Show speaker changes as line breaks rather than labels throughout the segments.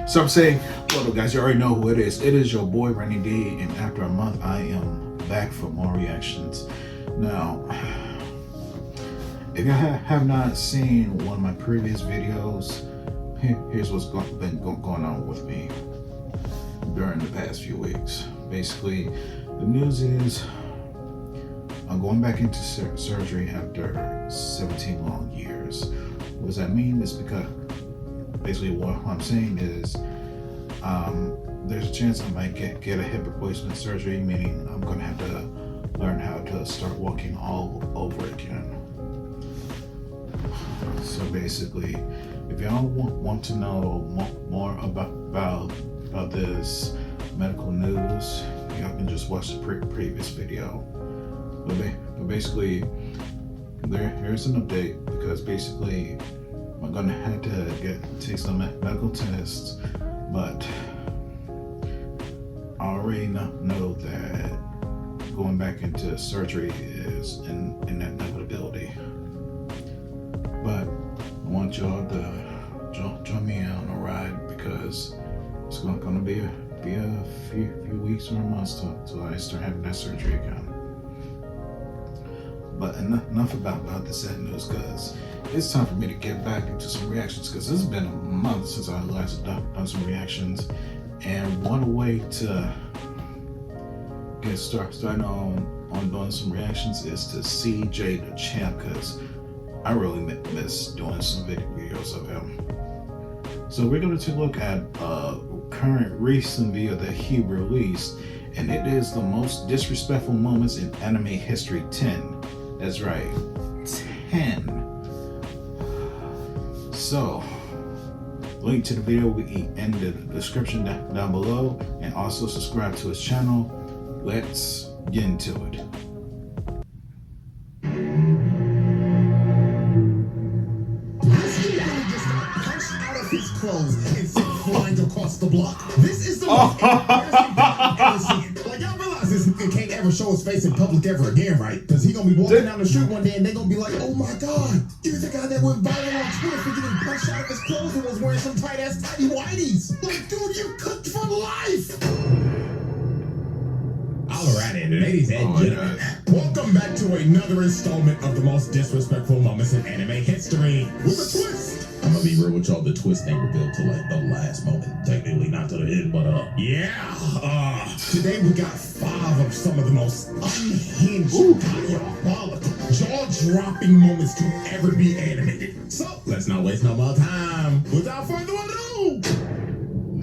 So I'm saying, well, guys, you already know who it is. It is your boy, Renny D, and after a month, I am back for more reactions. Now, if you have not seen one of my previous videos, here's what's been going on with me during the past few weeks. Basically, the news is I'm going back into surgery after 17 long years. What does that mean? It's because basically what I'm saying is there's a chance I might get a hip replacement surgery, meaning I'm going to have to learn how to start walking all over again. So basically, if y'all want to know more about this medical news, y'all can just watch the previous video. But basically, here's an update, because basically I'm gonna have to take some medical tests, but I already know that going back into surgery is an inevitability. But I want y'all to join me on a ride, because it's gonna be a few weeks or months till I start having that surgery again. But enough about the sad news, because it's time for me to get back into some reactions, because it's been a month since I last done some reactions. And one way to get started on doing some reactions is to see Jay the Champ, because I really miss doing some videos of him. So we're going to take a look at a current recent video that he released, and it is the most disrespectful moments in anime history 10. That's right, 10. So, link to the video will be in the description down below, and also subscribe to his channel. Let's get into it.
His clothes and sent flying across the block. This is the most embarrassing thing I've ever seen. Like, y'all realize this nigga can't ever show his face in public ever again, right? Because he gonna be walking down the street one day and they gonna be like, oh my god, you're the guy that went viral on Twitter for getting punched out of his clothes and was wearing some tight ass tidy whities. Like, dude, you're cooked for life. Alrighty, ladies and gentlemen, welcome back to another installment of the most disrespectful moments in anime history with a twist. I'm gonna be real with y'all, the twist ain't revealed till like the last moment. Technically not to the end, but today we got 5 of some of the most unhinged, diabolical, jaw-dropping moments to ever be animated. So, let's not waste no more time. Without further ado,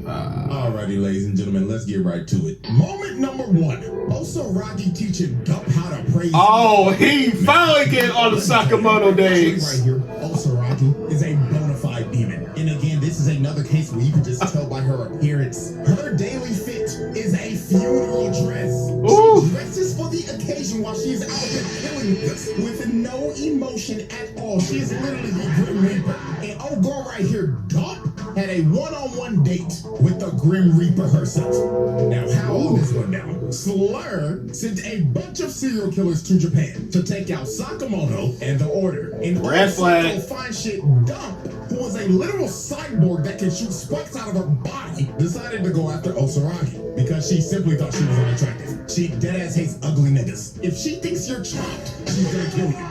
alrighty, ladies and gentlemen, let's get right to it. Moment number 1. Osaragi teaching Gump how to praise.
Oh, he finally get on the Sakamoto days.
Right here, Osaragi is a bona fide demon. And again, this is another case where you can just tell by her appearance. Her daily fit is a funeral dress.
Ooh.
She dresses for the occasion while she is out there killing us with no emotion at all. She is literally the Grim Reaper. And old girl right here, Gump, had a one-on-one date with the Grim Reaper herself. Now, how all this went down? Slur sent a bunch of serial killers to Japan to take out Sakamoto and the Order. And
red flag.
Fine shit Gump, who was a literal cyborg that can shoot sparks out of her body, decided to go after Osaragi because she simply thought she was unattractive. She deadass hates ugly niggas. If she thinks you're chopped, she's gonna kill you.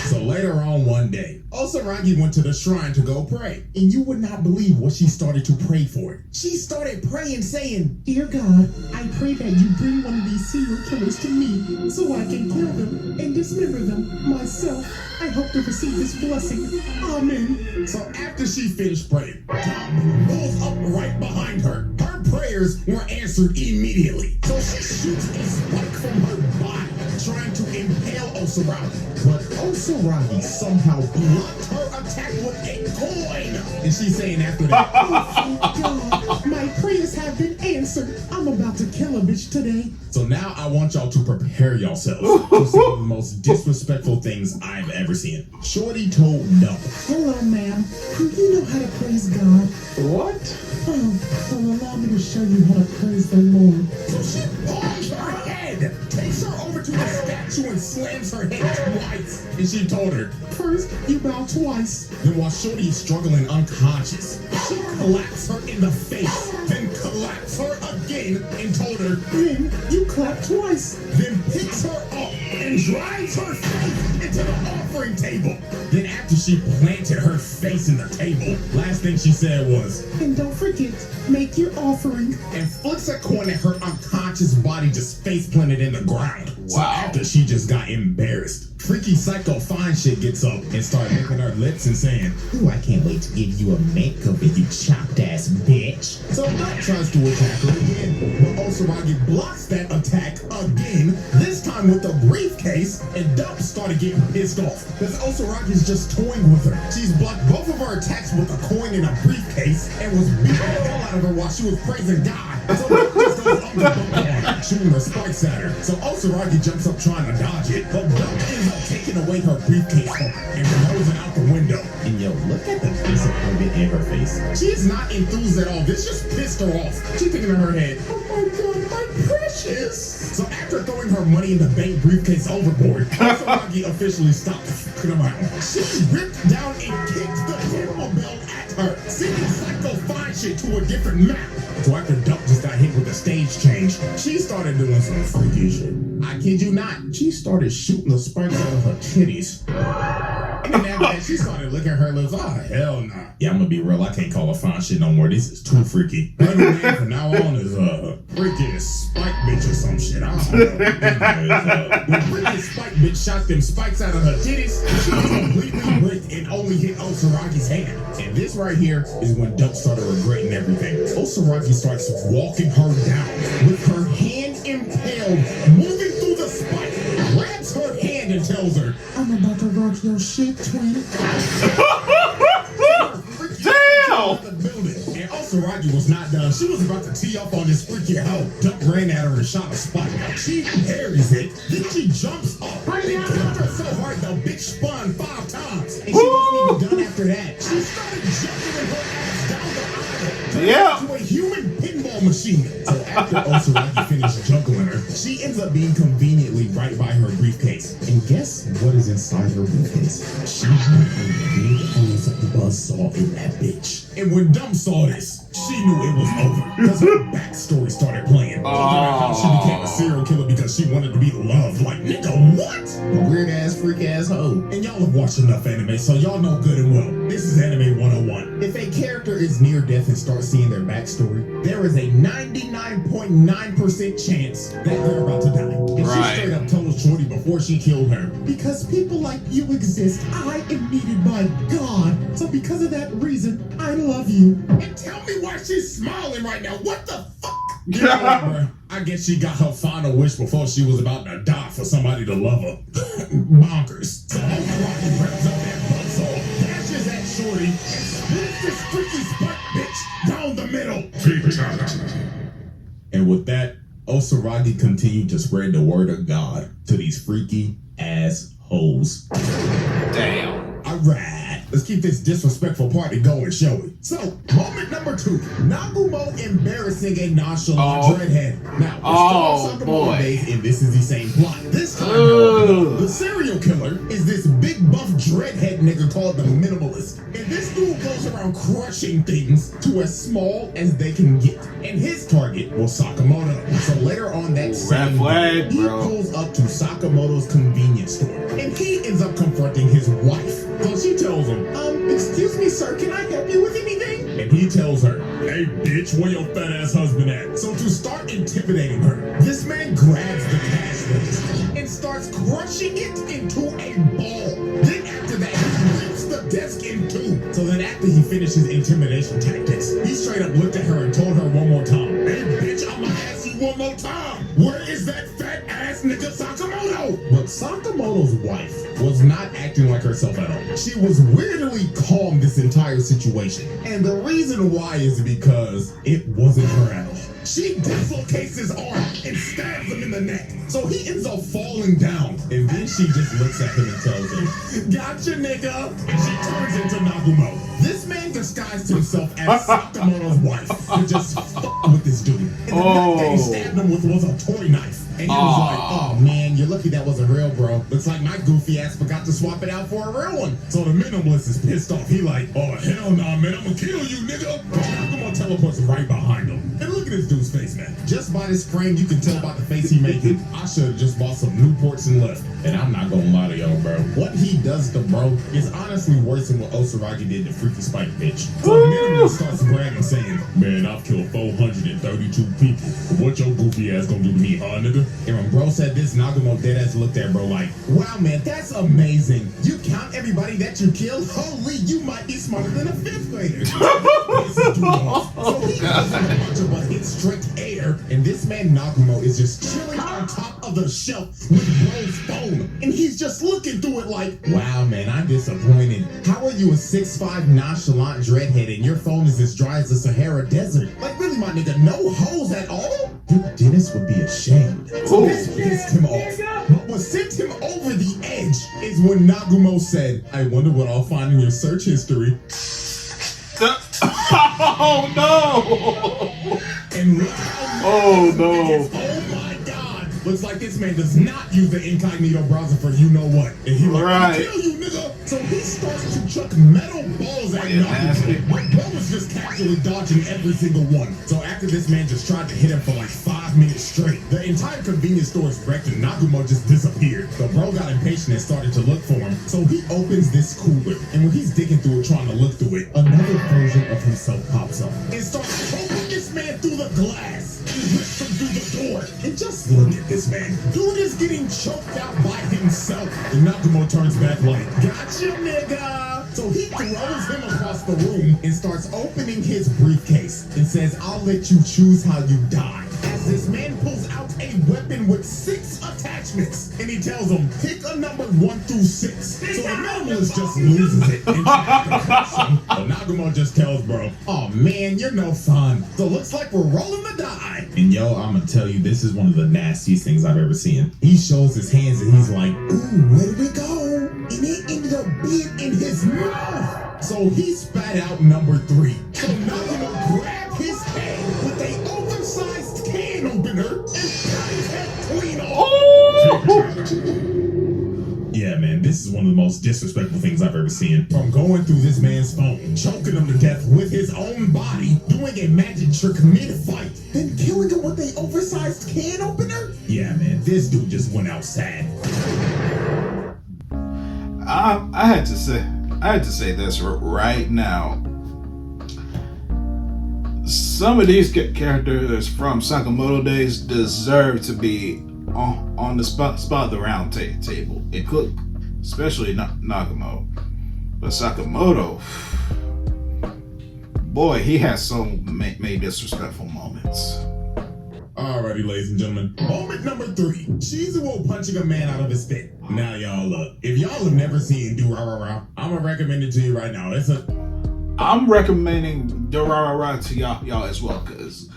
So later on one day, Osaragi went to the shrine to go pray. And you would not believe what she started to pray for. She started praying saying, Dear God, I pray that you bring one of these serial killers to me so I can kill them and dismember them myself. I hope to receive this blessing. Amen. So after she finished praying, God pulls up right behind her. Her prayers were answered immediately. So she shoots a spike from her body, trying to impale Osaragi. But Osaragi somehow blocked her attack with a coin. And she's saying after that, oh, thank God, my prayers have been answered. I'm about to kill a bitch today. So now I want y'all to prepare yourselves for some of the most disrespectful things I've ever seen. Shorty told no. Hello, ma'am. Do you know how to praise God?
What?
Oh, well, allow me to show you how to praise the Lord. So she palms her head, takes her over to the statue, statue and slams her head twice. And she told her, first you bow twice. Then while Shorty is struggling unconscious, she claps her in the face, then claps her again and told her, then you clap twice. Then picks her up and drives her face into the offering table. Then after she planted her face in the table, last thing she said was, and don't forget, make your offering. And flicks a coin at her unconscious body just face planted in the ground. So after she just got embarrassed, freaky psycho fine shit gets up and starts licking her lips and saying, ooh, I can't wait to give you a makeup, you chopped ass bitch. So Dot tries to attack her again, but Osaragi blocks that attack again, this time with a briefcase, and Dot started getting pissed off because Osaragi's just toying with her. She's blocked both of her attacks with a coin in a briefcase and was beating the hell out of her while she was praising God. So Dot just goes up to bump on her, shooting her spikes at her. So Osaragi jumps up trying to dodge it, but Dot ends up taking away her briefcase and throws it out the window. And yo, look at the disappointment in her face. She is not enthused at all. This just pissed her off. She's thinking in her head, oh my God, my precious. So after throwing her money in the bank briefcase overboard, Osaragi officially stopped fucking around. She ripped down and kicked the pinball bell at her, sending Psycho Fine shit to a different map. So after Duck just got hit with a stage change, she started doing some freaky shit. I kid you not, she started shooting the spikes out of her titties. And then after that, she started licking her lips. Oh, hell nah. Yeah, I'm gonna be real. I can't call her fine shit no more. This is too freaky. Her new name from now on is freaking Spike Bitch or some shit. I don't know. Anyways, when freaking Spike Bitch shot them spikes out of her titties, she completely bricked and only hit Osaragi's hand. And this right here is when Duck started regretting everything. Osaragi starts walking her down with her hand impaled, moving through the spike, grabs her hand and tells her, I'm about to rock your shit, twin. Damn! And Osaragi was not done. She was about to tee up on this freaky hoe. Duck ran at her and shot a spike. She parries it, then she jumps up. They kicked her so hard the bitch spun 5 times. And she wasn't even done after that. She started jumping her ass down the aisle. To a human pinball machine. So after Osaragi finished juggling her, she ends up being conveniently right by her briefcase. And guess what is inside her briefcase? She had a big ass buzzsaw in that bitch. And when Dumb saw this, she knew it was over because her backstory started playing. How she became a serial killer because she wanted to be loved. Like, nigga, what? A weird ass, freak ass hoe. And y'all have watched enough anime, so y'all know good and well. This is Anime 101. If a character is near death and starts seeing their backstory, there is a 99.9% chance that they're about to die. And she straight up told Shorty before she killed her, because people like you exist, I am needed by God. So because of that reason, I love you. And tell me why she's smiling right now. What the fuck? Yeah, I guess she got her final wish before she was about to die for somebody to love her. Bonkers. So Osaragi grabs up that buzzsaw, dashes at Shorty, and splits this freaky spark bitch down the middle. And with that, Osaragi continued to spread the word of God to these freaky ass hoes. Damn. Alright. Let's keep this disrespectful party going, shall we? So, moment number 2. Nagumo embarrassing a nonchalant dreadhead. Now, we're still on Sakamoto days, and this is the same plot. This time, the serial killer is this big buff dreadhead nigga called the Minimalist. And this dude goes around crushing things to as small as they can get. And his target was Sakamoto. So later on that same day, he pulls up to Sakamoto's convenience store. And he ends up confronting his wife. So she tells him, excuse me, sir, can I help you with anything? And he tells her, hey, bitch, where your fat ass husband at? So to start intimidating her, this man grabs the cash register and starts crushing it into a ball. Then after that, he rips the desk in 2. So then after he finished his intimidation tactics, he straight up looked at her and told her one more time, hey, bitch, I'ma ask you one more time. Where is that fat ass nigga Sakamoto? But Sakamoto's wife was not acting like herself at all. She was weirdly calm this entire situation. And the reason why is because it wasn't her at all. She dislocates his arm and stabs him in the neck. So he ends up falling down. And then she just looks at him and tells him, gotcha, nigga. And she turns into Nagumo. This man disguised himself as Sakamoto's wife to just fuck with this dude. And the neck that he stabbed him with was a toy knife. And he was like, oh man, you're lucky that wasn't real, bro. Looks like my goofy ass forgot to swap it out for a real one. So the minimalist is pissed off. He like, oh hell nah, man, I'm gonna kill you, nigga. Nagumo teleports right behind him. And look at this dude's face, man. Just by this frame, you can tell by the face he making. I should have just bought some Newports and left. And I'm not gonna lie to y'all, bro. What he does to bro is honestly worse than what Osaragi did to Freaky Spike bitch. So minimalist starts bragging, saying, man, I've killed 432 people. What your goofy ass gonna do to me, huh, nigga? And when bro said this, Nagumo deadass looked at bro like, wow, man, that's amazing. You count everybody that you killed? Holy, you might be smarter than a 5th grader. So he goes on a bunch of a hit strict air, and this man Nagumo is just chilling on top of the shelf with bro's phone. And he's just looking through it like, wow, man, I'm disappointed. How are you a 6'5" nonchalant dreadhead and your phone is as dry as the Sahara Desert? Like, really, my nigga, no holes at all? Dude, Dennis would be ashamed. So this pissed him off. But what sent him over the edge is when Nagumo said, I wonder what I'll find in your search history.
Oh no!
And look how
Oh no!
oh my god! Looks like this man does not use the incognito browser for you know what. And he like, I'll kill you, nigga! So he starts to chuck metal balls at Nagumo. But bro was just casually dodging every single one. So after this man just tried to hit him for like 5 minutes straight, the entire convenience store is wrecked and Nagumo just disappeared. So bro got impatient and started to look for him. So he opens this cooler, and when he's digging through it, trying to look through it, another version of himself pops up and starts poking this man through the glass and rips him through the door. And just look at this man. Dude is getting choked out by himself. And Nagumo turns back like, gotcha, nigga. So he throws him across the room and starts opening his briefcase and says, I'll let you choose how you die. As this man pulls out a weapon with 6 attachments, and he tells him, pick a number 1 through 6. So the minimalist just loses it and tries to crush him. But Nagumo just tells bro, oh man, you're no fun. So looks like we're rolling the die. And yo, I'm gonna tell you, this is one of the nastiest things I've ever seen. He shows his hands and he's like, ooh, where did we go? And it ended up being in his mouth. So he spat out number 3. So Nagumo grabbed his head with a oversized can opener and cut his head clean off. Yeah, man, this is one of the most disrespectful things I've ever seen. From going through this man's phone, choking him to death with his own body, doing a magic trick mid-fight, then killing him with an oversized can opener? Yeah, man, this dude just went out sad.
I had to say this right now. Some of these characters from Sakamoto days deserve to be on the spot of the round table. It could, especially Nagumo, but Sakamoto, boy, he has so many disrespectful moments.
Alrighty, ladies and gentlemen. Moment number 3. Shizuo punching a man out of his fit. Now, y'all, look. If y'all have never seen Durarara, I'm gonna recommend it to you right now.
I'm recommending Durarara to y'all as well, because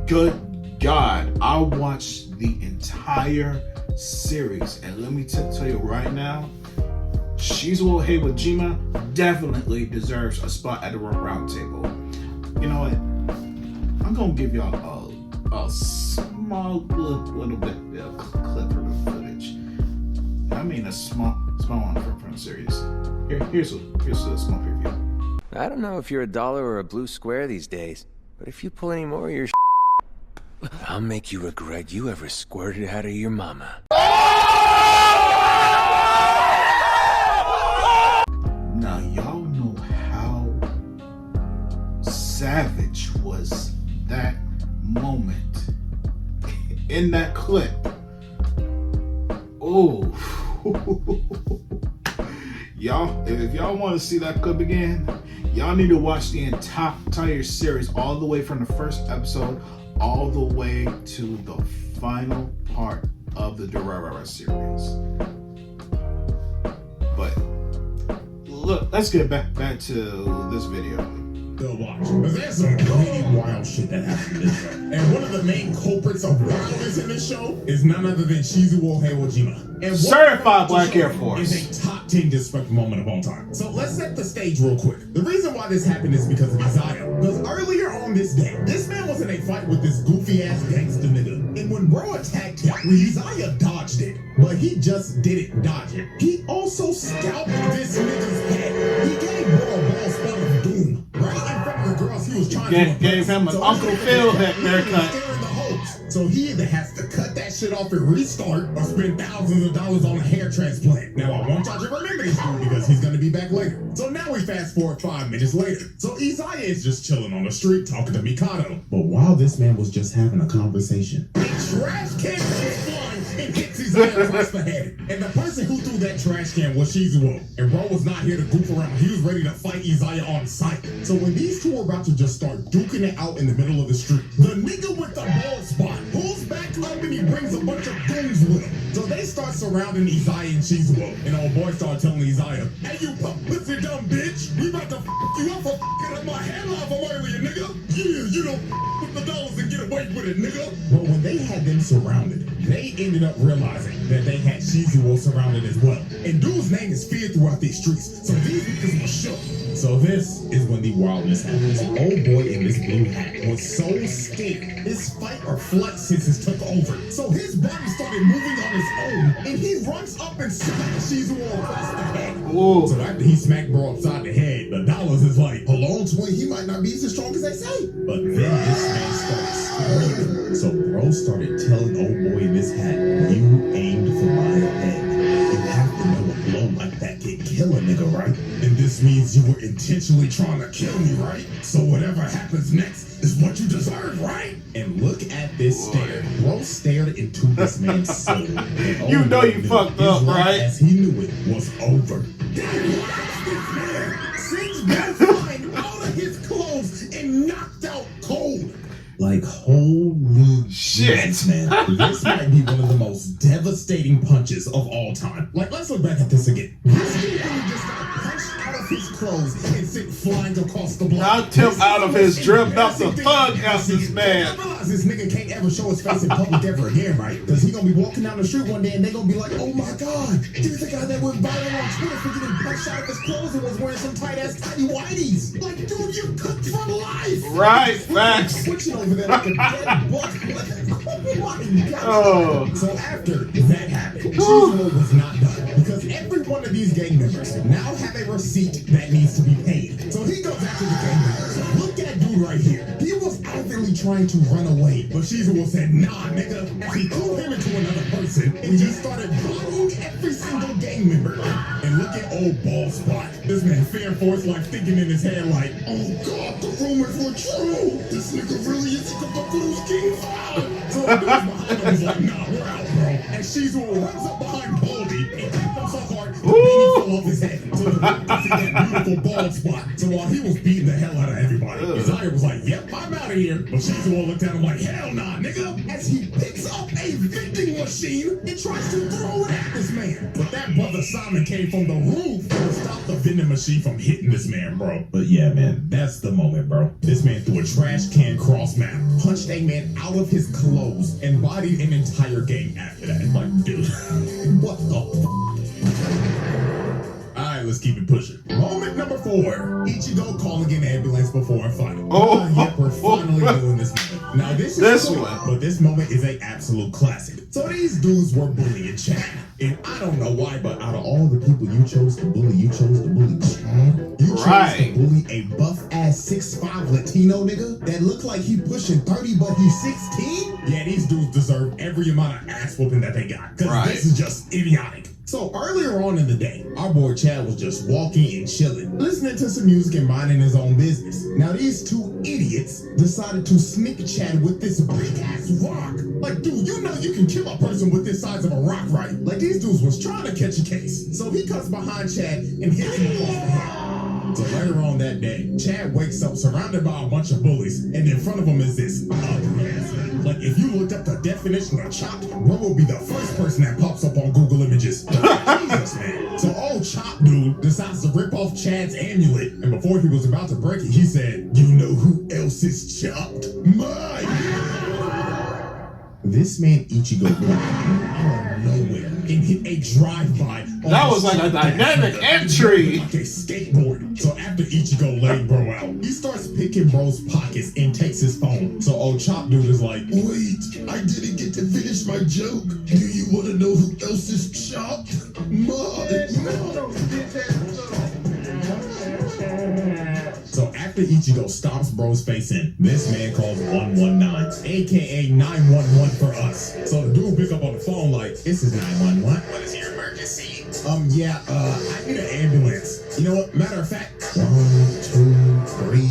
good God, I watched the entire series, and let me tell you right now, Shizuo Heiwajima definitely deserves a spot at the round table. You know what? I'm gonna give y'all a small little bit of clip for the footage. I mean a small one from the series. Here's a small preview.
I don't know if you're a dollar or a blue square these days, but if you pull any more of your I'll make you regret you ever squirted out of your mama.
Now y'all know how savage was that moment in that clip. Oh. Y'all, if y'all want to see that clip again, y'all need to watch the entire series all the way from the first episode all the way to the final part of the Durarara series. But look, let's get back to this video.
They'll watch. Because there's some pretty wild shit that happened in this show. And one of the main culprits of wildness in this show is none other than Shizuo Heiwajima. And
Certified Black Air Force
is a top 10 disrespectful moment of all time. So let's set the stage real quick. The reason why this happened is because of Isaiah. Because earlier on this day, this man was in a fight with this goofy ass gangster nigga. And when when bro attacked him, Isaiah dodged it, but he just didn't dodge it. He also scalped this nigga's head. He gave bro a ball spot of doom right in front of the girls he was trying to impress.
Gave him an Uncle Phil haircut.
So he either has to cut that shit off and restart or spend thousands of dollars on a hair transplant. Now I want y'all to remember this dude because he's gonna be back later. So now we fast forward 5 minutes later. So Isaiah is just chilling on the street talking to Mikado. But while this man was just having a conversation, a trash can comes flying and hits Isaiah across the head. And the person who threw that trash can was Shizuo. And bro was not here to goof around. He was ready to fight Isaiah on sight. So when these two were about to just start duking it out in the middle of the street, the nigga with the bald spot pulls back up and he brings a bunch of goons with him. So they start surrounding Isaiah and Shizuo. And old boy started telling Isaiah, "Hey you publicity dumb bitch, we about to you up for f***ing up my headline from earlier, nigga. Yeah, you don't with the dollars and get away with it, nigga." But when they had them surrounded, they ended up realizing that they had Shizuo surrounded as well. And dude's name is feared throughout these streets, so these niggas were shook. So this is when the wildness happens. Old boy in this blue hat was so scared, his fight or flight senses took over. So his body started moving on his own, and he runs up and smacks Shizuo across the head.
Ooh.
So after he smacked bro upside the head, the dollars is like, hold on, twin, he might not be as strong as they say. But then this man started screaming. So bro started telling old boy in this hat, "You aimed for my head. You have to know a blow like that can kill a nigga, right? And this means you were intentionally trying to kill me, right? So whatever happens next is what you deserve, right?" And look at this stare. Bro stared into this man's soul. And
You
old
know
boy
you
knew
fucked
his
up,
life
right?
As he knew it was over. Then watch this man sings bro flying out of his clothes and knocked out cold. Like, holy
Shit.
Jesus, man. This might be one of the most devastating punches of all time. Like, let's look back at this again. This dude really just got punched out of his clothes and sent flying across the block.
Knocked him out of his drip, knocked the thug out this man.
I realize this nigga can't ever show his face in public ever again, right? Because he gonna be walking down the street one day and they gonna be like, "Oh my god, here's the guy that went viral on Twitter for getting punched out of his clothes and was wearing some tight-ass tidy whities." Like, dude, you cooked for life.
Right, facts.
Switching over there like a dead buck. Oh my god.
Oh.
So after that happened, Shizuo was not done. Because every one of these gang members now have a receipt that needs to be paid. So he goes after the gang members. Look at dude right here. He was actively trying to run away. But Shizuo said, "Nah, nigga." As he threw him into another person and just started bodying every single gang member. And look at old bald spot. This man fearing for his life, thinking in his head like, "Oh god, the rumors were true. This nigga really is the Buffalo's King 5." So the dude behind him was like, "Nah, we're out, bro." And Shizuo runs up behind Baldy and kicked him so hard the baby fell off his head. So the dude could see that beautiful bald spot. So while he was beating the hell out of everybody, Isaiah was like, "Yep, I'm out of here." But Shizuo looked at him like, "Hell nah, nigga," as he picks up a vending machine and tries to throw it at this man. But that brother Simon came from the roof to stop the vending machine from hitting this man, bro. But yeah, man, that's the moment, bro. This man threw a trash can cross map, punched a man out of his clothes, and bodied an entire gang after that. Like, dude, what the Alright, let's keep it pushing. Moment number 4. Ichigo calling an ambulance before a fight.
Oh.
Yep, we're finally doing this moment. Now this is
This
short,
one.
but this moment is an absolute classic. So these dudes were bullying Chad. And I don't know why, but out of all the people you chose to bully, you chose to bully Chad. You chose
Right.
to bully a buff-ass 6'5" Latino nigga that looked like he pushing 30, but he's 16? Yeah, these dudes deserve every amount of ass whooping that they got. Because
Right.
this is just idiotic. So earlier on in the day, our boy Chad was just walking and chilling, listening to some music and minding his own business. Now these two idiots decided to sneak Chad with this big ass rock. Like, dude, you know you can kill a person with this size of a rock, right? Like, these dudes was trying to catch a case. So he cuts behind Chad and hits him across the head. So later on that day, Chad wakes up surrounded by a bunch of bullies, and in front of him is this ugly ass. Like, if you looked up the definition of chopped, bro will be the first person that pops up on Google Images. Jesus, man. So old Chop dude decides to rip off Chad's amulet, and before he was about to break it, he said, "You know who else is chopped? Mine!" This man Ichigo walked out of nowhere and hit a drive-by.
That was like a dynamic entry.
Like a skateboard. So after Ichigo laid bro out, he starts picking bro's pockets and takes his phone. So old chop dude is like, wait, I didn't get to finish my joke. Do you want to know who else is chopped? So after Ichigo stomps bro's face in, this man calls 119, aka 911 for us. So the dude pick up on the phone like, this is 911. What is your emergency? I need an ambulance. You know what? Matter of fact, 1, 2, 3,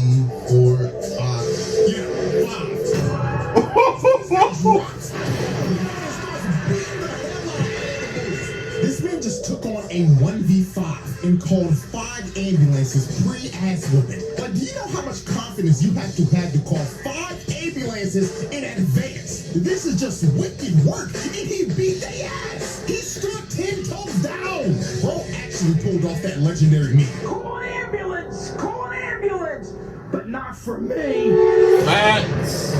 4, 5. Yeah, 5. This man just took on a 1v5 and called 5 ambulances pre-ass whooping. But do you know how much confidence you have to call 5 ambulances in advance? This is just wicked work, and he beat their ass. He stood 10 toes down. Bro actually pulled off that legendary move.
Call an ambulance! Call an ambulance! But not for me!
Facts.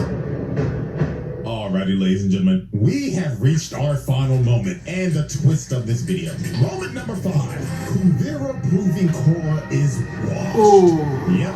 Alrighty, ladies and gentlemen, we have reached our final moment and the twist of this video. Moment number 5. Kuvira proving Korra is washed.
Ooh.
Yep,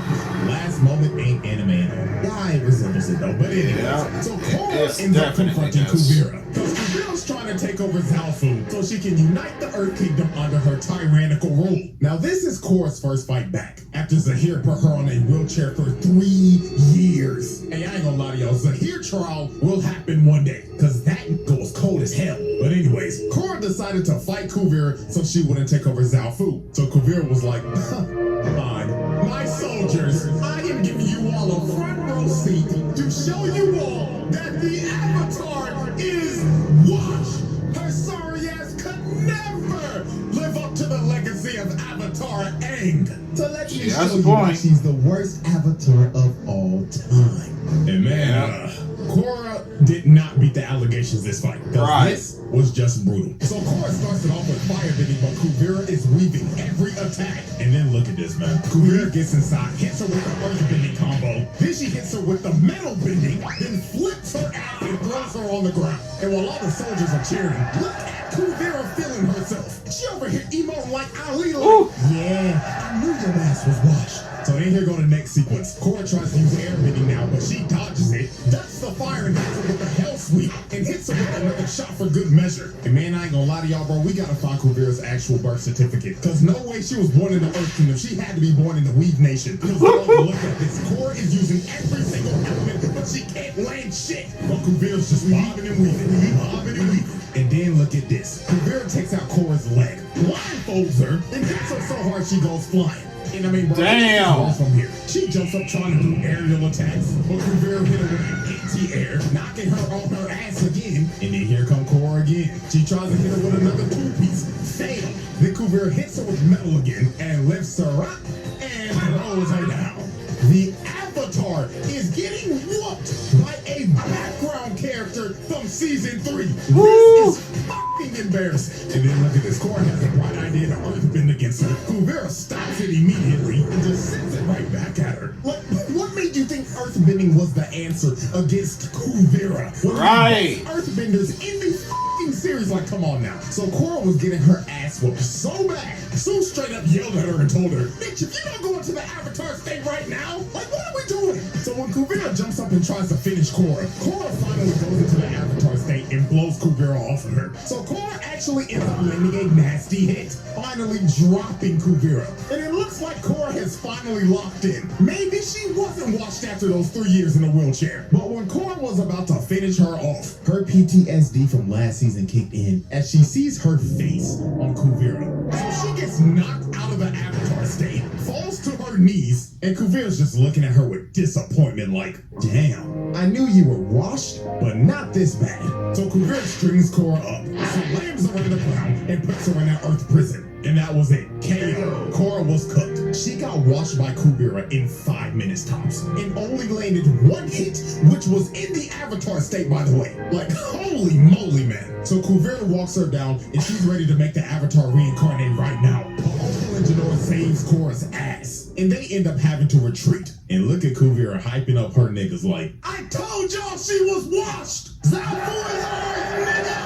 last moment ain't anime at all. Yeah, it resembles it though, but anyways.
Yeah,
So Korra
it's
ends up
definitely
confronting
does.
Kuvira. Because Kuvira's trying to take over Zaofu so she can unite the Earth Kingdom under her tyrannical rule. Now this is Korra's first fight back after Zahir put her on a wheelchair for 3 years. Hey, I ain't gonna lie to y'all, Zahir trial will happen one day, cause that goes cold as hell. But anyways, Korra decided to fight Kuvira so she wouldn't take over Zaofu. So Kuvira was like, fine. My soldiers, I am giving you all a front row seat to show you all that the Avatar is washed. Her sorry ass could never live up to the legacy of Avatar Aang. So let me
Yeah,
show
that's the
you why
point.
she's the worst Avatar of all time. And man, Korra did not beat the allegations this fight. 'Cause
Right.
this was just brutal. So Korra starts it off with fire bending, but Kuvira is weaving every attack. And then look at this, man. Kuvira gets inside, hits her with the earth bending combo. Then she hits her with the metal bending, then flips her out and throws her on the ground. And while all the soldiers are cheering, look at Kuvira feeling herself. She over here emoting like Ali, like, yeah, I knew your ass was washed. So then here go the next sequence. Korra tries to use air bending now, but she dodges it, ducks the fire and hits her with the hell sweep, and hits her with another shot for good measure. And man, I ain't gonna lie to y'all, bro, we gotta find Kuvira's actual birth certificate. Cause no way she was born in the Earth Kingdom. She had to be born in the Weave Nation. Cause look at this. Korra is using every single element, but she can't land shit. But Kuvira's just bobbing and weaving, bobbing and weaving. And then look at this. Kuvira takes out Korra's leg, blindfolds her, and hits her so hard she goes flying. And I mean, bro,
Damn.
from here. She jumps up trying to do aerial attacks, but Kuvira hit her with an anti-air, knocking her on her ass again. And then here come Korra again. She tries to hit her with another 2-piece. Fail. Then Kuvira hits her with metal again and lifts her up and throws her down. The Avatar is getting whooped by a background character from season 3. This is fucking embarrassing. And then look at this. Korra has a bright idea to earthbend against her. Kuvira stops it immediately and just sends it right back at her. What made you think earthbending was the answer against Kuvira?
Right.
Earthbenders in the fucking series, like, come on now. So Korra was getting her ass whooped so bad. Sue straight up yelled at her and told her, bitch, if you're not going to the Avatar state right now, like, what are we doing? So when Kuvira jumps up and tries to finish Korra finally goes into the Avatar state and blows Kuvira off of her. So Korra actually ends up landing a nasty hit, finally dropping Kuvira. And it looks like Korra has finally locked in. Maybe she wasn't washed after those 3 years in a wheelchair. But when Korra was about to finish her off, her PTSD from last season kicked in as she sees her face on Kuvira. So she gets knocked out of the Avatar state, falls to her knees, and Kuvira's just looking at her with disappointment like, damn, I knew you were washed, but not this bad. So Kuvira strings Korra up, slams her in the ground, and puts her in that Earth prison. And that was it. KO. Korra was cooked. She got washed by Kuvira in 5 minutes tops and only landed 1 hit, which was in the Avatar state, by the way. Like, holy moly, man. So Kuvira walks her down and she's ready to make the Avatar reincarnate right now. But Uncle Lenginor saves Korra's ass and they end up having to retreat. And look at Kuvira hyping up her niggas like, I told y'all she was washed! Zaofu is ours, nigga!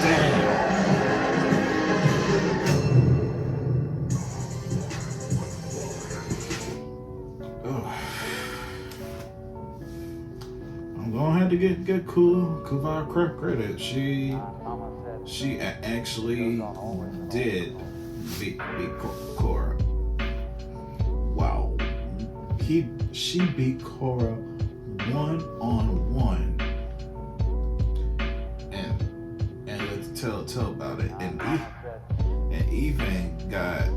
Damn. I'm gonna have to get Kuvar credit. She actually did beat Korra. Wow. She beat Korra 1-on-1. And let's tell about it. And even got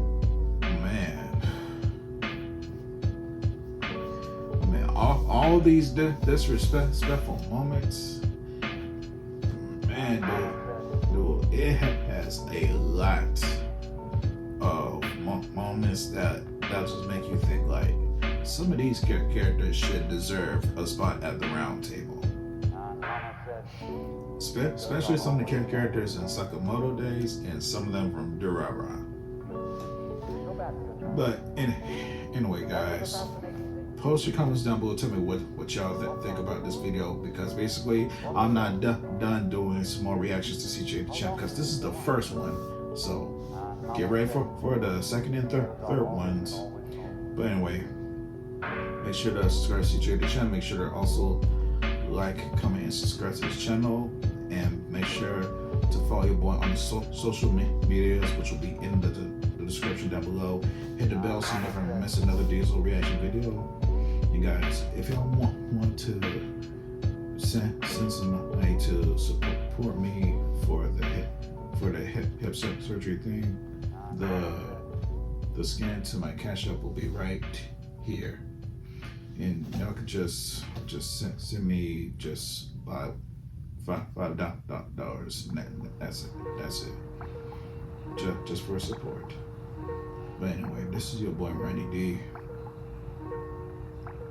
all these disrespectful moments, man, dude, it has a lot of moments that just make you think like some of these characters should deserve a spot at the round table. Especially some of the characters in Sakamoto Days and some of them from Durarara. But anyway, guys, post your comments down below. Tell me what y'all think about this video, because basically I'm not done doing some more reactions to CJ the Champ, because this is the first one. So get ready for the second and third ones. But anyway, make sure to subscribe to CJ the Champ. Make sure to also like, comment, and subscribe to this channel. And make sure to follow your boy on the social medias, which will be in the description down below. Hit the bell so you never miss another Diesel reaction video. You guys, if y'all want to send some money to support me for the hip surgery thing, the scan to my Cash App will be right here, and y'all can just send me just $5. That's it. Just for support. But anyway, this is your boy Randy D,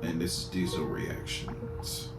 and this is Diesel Reactions.